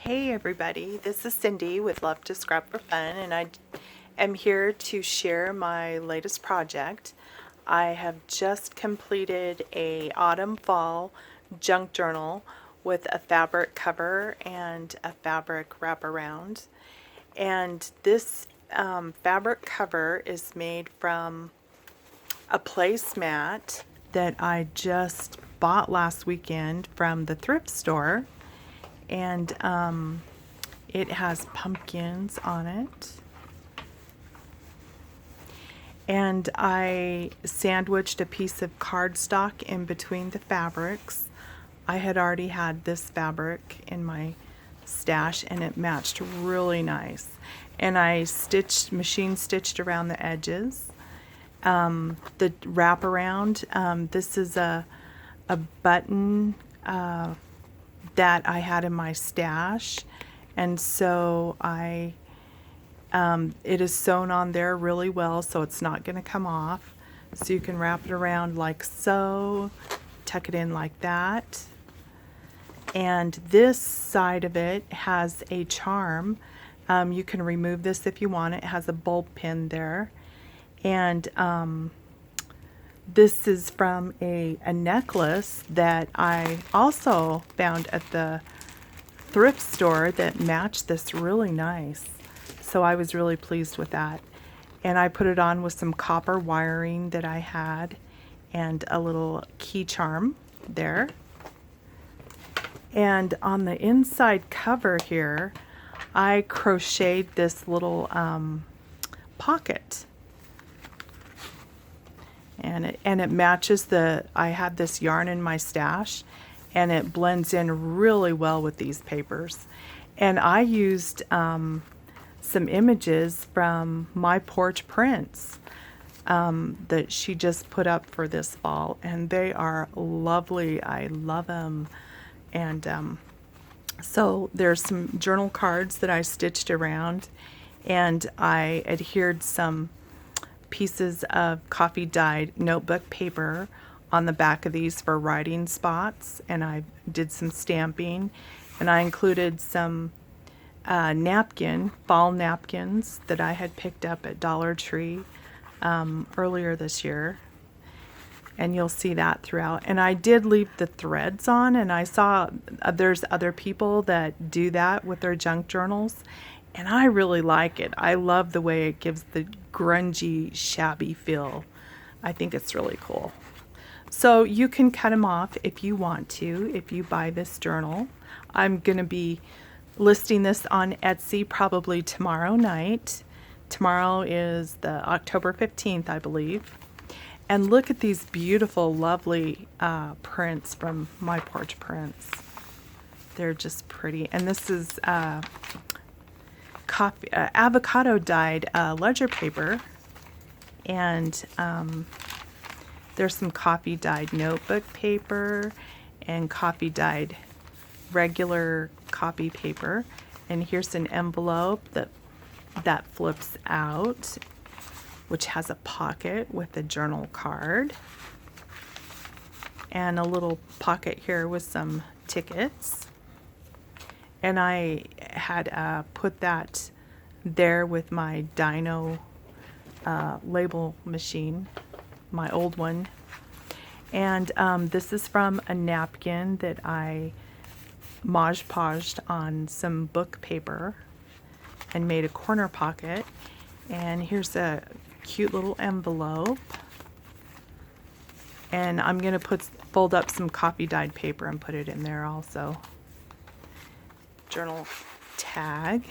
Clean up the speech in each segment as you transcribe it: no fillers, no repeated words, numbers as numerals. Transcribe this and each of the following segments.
Hey everybody, this is Cindy with Love to Scrap for Fun, and I am here to share my latest project. I have just completed a autumn-fall junk journal with a fabric cover and a fabric wraparound. And this fabric cover is made from a placemat that I just bought last weekend from the thrift store. And it has pumpkins on it. And I sandwiched a piece of cardstock in between the fabrics. I had already had this fabric in my stash and it matched really nice. And I machine stitched around the edges. The wraparound, this is a button that I had in my stash, and so it is sewn on there really well, so it's not going to come off. So you can wrap it around like so, tuck it in like that. And this side of it has a charm. You can remove this if you want. It has a bulb pin there. And this is from a necklace that I also found at the thrift store that matched this really nice. So I was really pleased with that. And I put it on with some copper wiring that I had and a little key charm there. And on the inside cover here, I crocheted this little pocket. And it matches I had this yarn in my stash, and it blends in really well with these papers. And I used some images from myporchprints that she just put up for this fall, and they are lovely. I love them. And so there's some journal cards that I stitched around, and I adhered some pieces of coffee dyed notebook paper on the back of these for writing spots, and I did some stamping, and I included some fall napkins that I had picked up at Dollar Tree earlier this year, and you'll see that throughout. And I did leave the threads on, and I saw there's other people that do that with their junk journals, and I really like it. I love the way it gives the grungy, shabby feel. I think it's really cool. So you can cut them off if you want to, if you buy this journal. I'm going to be listing this on Etsy probably tomorrow night. Tomorrow is the October 15th, I believe. And look at these beautiful, lovely prints from myporchprints. They're just pretty. And this is avocado dyed ledger paper, and there's some coffee dyed notebook paper and coffee dyed regular copy paper. And here's an envelope that flips out, which has a pocket with a journal card, and a little pocket here with some tickets. And I had put that there with my Dino label machine, my old one. And this is from a napkin that I Mod Podged on some book paper and made a corner pocket. And here's a cute little envelope. And I'm going to fold up some coffee dyed paper and put it in there also. Journal tag.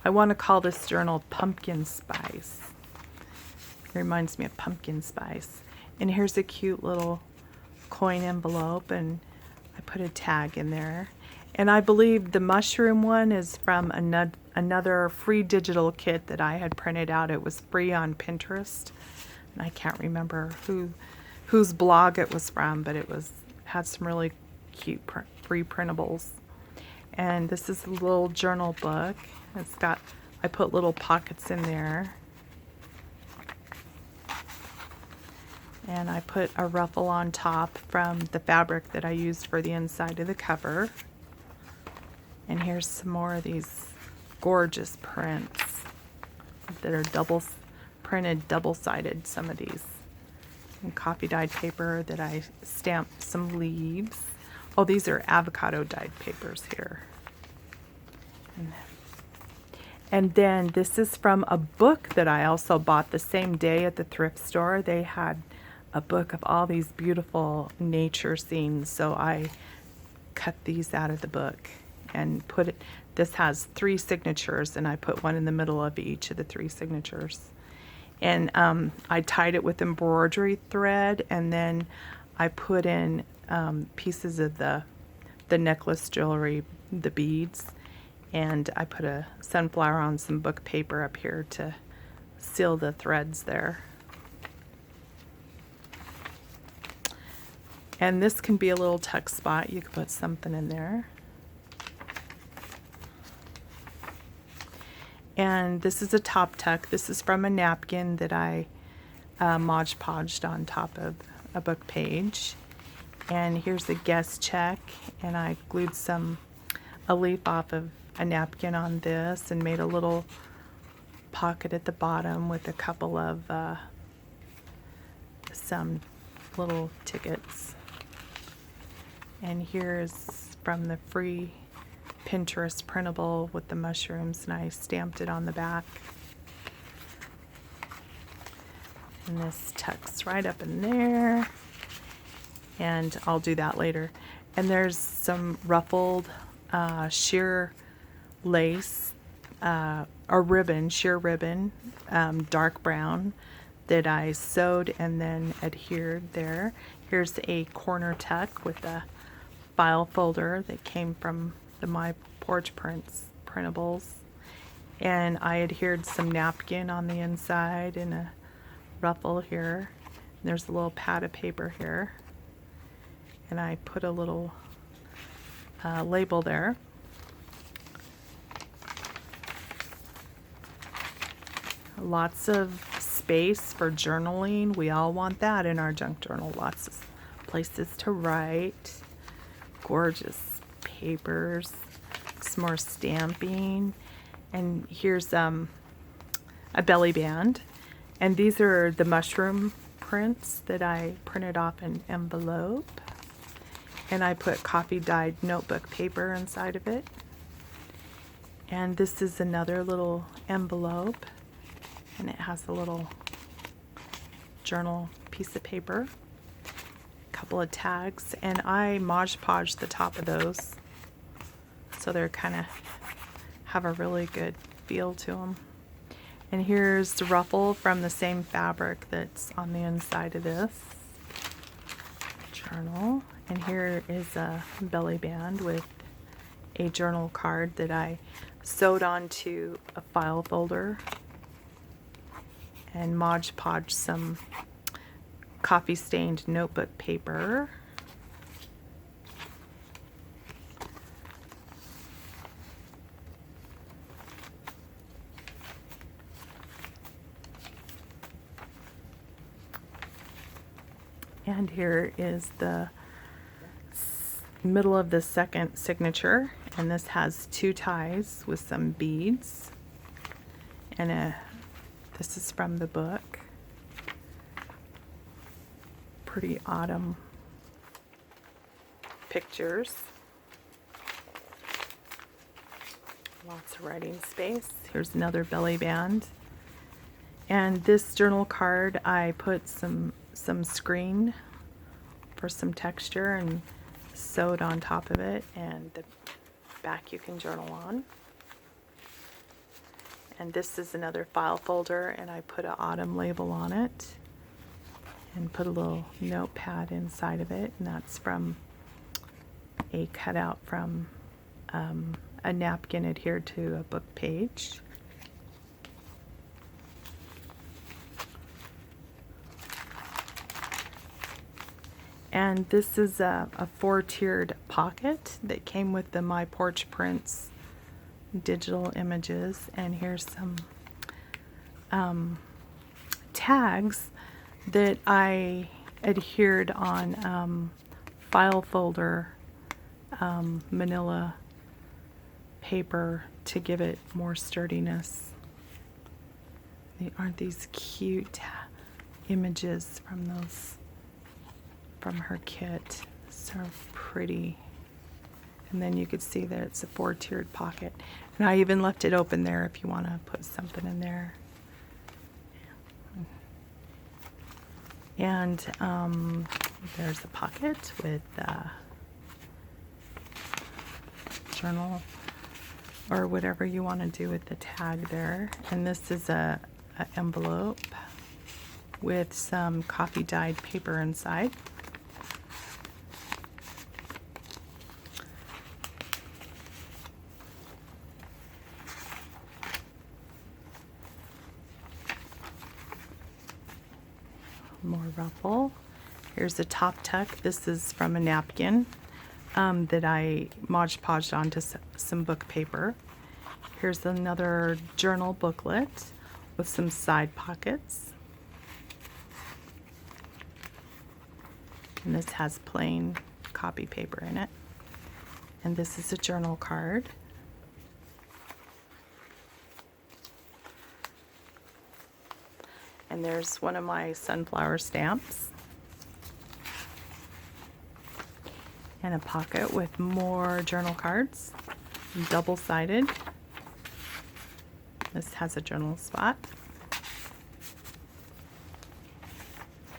I want to call this journal Pumpkin Spice. It reminds me of pumpkin spice. And here's a cute little coin envelope, and I put a tag in there. And I believe the mushroom one is from another free digital kit that I had printed out. It was free on Pinterest, and I can't remember whose blog it was from, but had some really cute free printables. And this is a little journal book. I put little pockets in there. And I put a ruffle on top from the fabric that I used for the inside of the cover. And here's some more of these gorgeous prints that are printed double-sided, some of these. And coffee dyed paper that I stamped some leaves. Oh, these are avocado dyed papers here. And then this is from a book that I also bought the same day at the thrift store. They had a book of all these beautiful nature scenes, so I cut these out of the book and put it. This has 3 signatures, and I put one in the middle of each of the 3 signatures. And I tied it with embroidery thread, and then I put in pieces of the necklace jewelry, the beads, and I put a sunflower on some book paper up here to seal the threads there. And this can be a little tuck spot. You can put something in there. And this is a top tuck. This is from a napkin that I Mod Podged on top of a book page. And here's a guest check, and I glued a leaf off of a napkin on this and made a little pocket at the bottom with a couple of some little tickets. And here's from the free Pinterest printable with the mushrooms, and I stamped it on the back. And this tucks right up in there, and I'll do that later. And there's some ruffled sheer lace or ribbon, sheer ribbon, dark brown, that I sewed and then adhered there. Here's a corner tuck with a file folder that came from the My Porch Prints printables, and I adhered some napkin on the inside and a ruffle here. There's a little pad of paper here, and I put a little label there. Lots of space for journaling. We all want that in our junk journal. Lots of places to write. Gorgeous papers. Some more stamping. And here's a belly band. And these are the mushroom prints that I printed off an envelope. And I put coffee dyed notebook paper inside of it. And this is another little envelope, and it has a little journal piece of paper, a couple of tags, and I Mod Podged the top of those so they're kind of have a really good feel to them. And here's the ruffle from the same fabric that's on the inside of this journal. And here is a belly band with a journal card that I sewed onto a file folder and Mod Podged some coffee stained notebook paper. And here is the middle of the second signature, and this has 2 ties with some beads, and this is from the book. Pretty autumn pictures. Lots of writing space. Here's another belly band. And this journal card, I put some screen for some texture and sewed on top of it, and the back you can journal on. And this is another file folder, and I put an autumn label on it and put a little notepad inside of it, and that's from a cutout from a napkin adhered to a book page. And this is a 4-tiered pocket that came with the My Porch Prints digital images. And here's some tags that I adhered on file folder manila paper to give it more sturdiness. Aren't these cute images from her kit? So pretty. And then you could see that it's a 4-tiered pocket. And I even left it open there if you want to put something in there. And there's a pocket with journal or whatever you want to do with the tag there. And this is a envelope with some coffee dyed paper inside. More ruffle. Here's a top tuck. This is from a napkin that I Mod Podged onto some book paper. Here's another journal booklet with some side pockets. And this has plain copy paper in it. And this is a journal card. And there's one of my sunflower stamps. And a pocket with more journal cards, double-sided. This has a journal spot.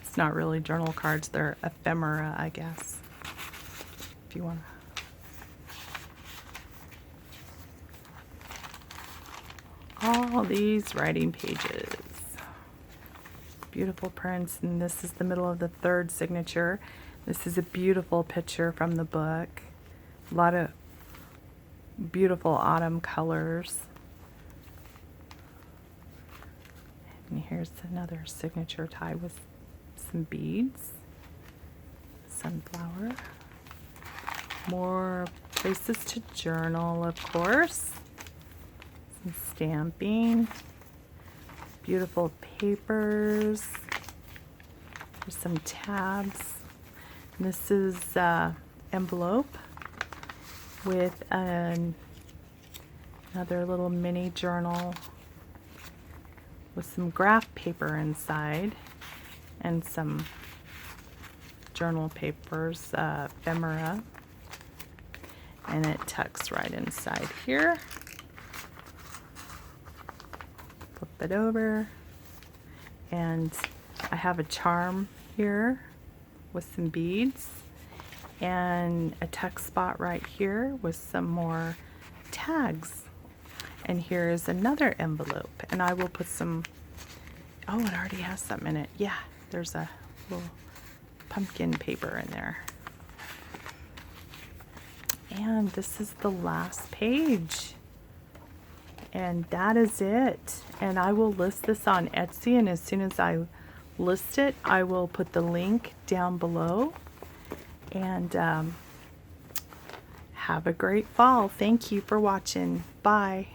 It's not really journal cards, they're ephemera, I guess, if you want to. All these writing pages. Beautiful prints, and this is the middle of the third signature. This is a beautiful picture from the book. A lot of beautiful autumn colors. And here's another signature tie with some beads. Sunflower. More places to journal, of course. Some stamping. Beautiful papers. There's some tabs. And this is envelope with another little mini journal with some graph paper inside and some journal papers, ephemera. And it tucks right inside here. Flip it over. And I have a charm here with some beads and a tuck spot right here with some more tags. And here is another envelope, and I will put some, oh, it already has something in it. Yeah, there's a little pumpkin paper in there. And this is the last page. And that is it. And I will list this on Etsy, and as soon as I list it, I will put the link down below. And have a great fall. Thank you for watching. Bye.